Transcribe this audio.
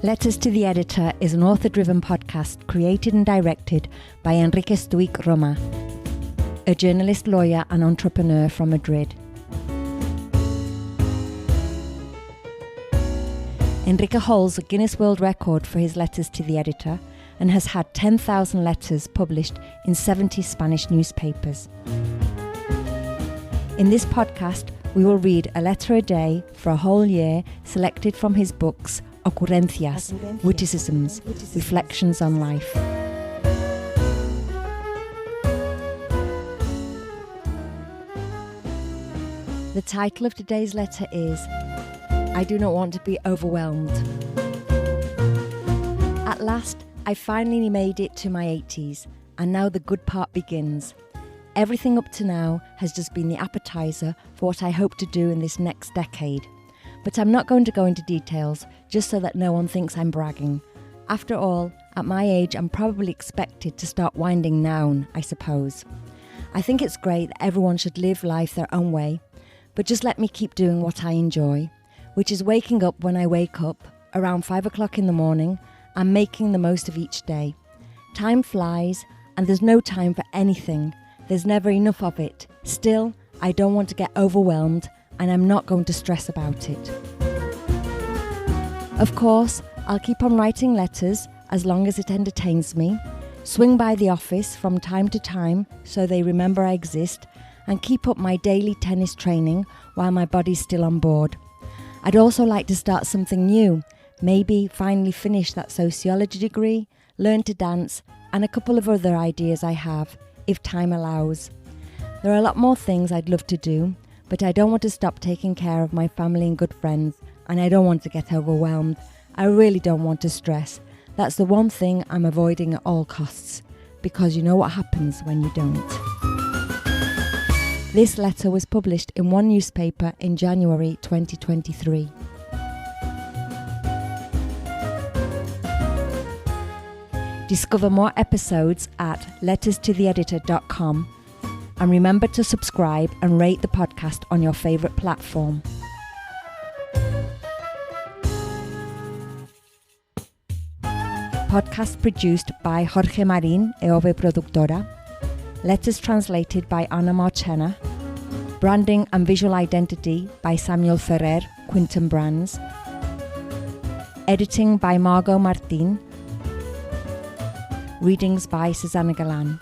Letters to the Editor is an author-driven podcast created and directed by Enrique Stuyck Roma, a journalist, lawyer and entrepreneur from Madrid. Enrique holds a Guinness World Record for his letters to the editor and has had 10,000 letters published in 70 Spanish newspapers. In this podcast, we will read a letter a day for a whole year selected from his books Ocurrencias, Witticisms, Reflections on Life. The title of today's letter is I Do Not Want to Be Overwhelmed. At last, I finally made it to my 80s, and now the good part begins. Everything up to now has just been the appetizer for what I hope to do in this next decade. But I'm not going to go into details, just so that no one thinks I'm bragging. After all, at my age, I'm probably expected to start winding down, I suppose. I think it's great that everyone should live life their own way, but just let me keep doing what I enjoy, which is waking up when I wake up, around 5 o'clock in the morning, and making the most of each day. Time flies, and there's no time for anything. There's never enough of it. Still, I don't want to get overwhelmed, and I'm not going to stress about it. Of course, I'll keep on writing letters as long as it entertains me, swing by the office from time to time so they remember I exist, and keep up my daily tennis training while my body's still on board. I'd also like to start something new, maybe finally finish that sociology degree, learn to dance, and a couple of other ideas I have, if time allows. There are a lot more things I'd love to do, but I don't want to stop taking care of my family and good friends, and I don't want to get overwhelmed. I really don't want to stress. That's the one thing I'm avoiding at all costs, because you know what happens when you don't. This letter was published in one newspaper in January 2023. Discover more episodes at letterstotheeditor.com. And remember to subscribe and rate the podcast on your favourite platform. Podcast produced by Jorge Marín e Ove Productora. Letters translated by Ana Marchena. Branding and visual identity by Samuel Ferrer, Quinton Brands. Editing by Margot Martin. Readings by Susanna Galan.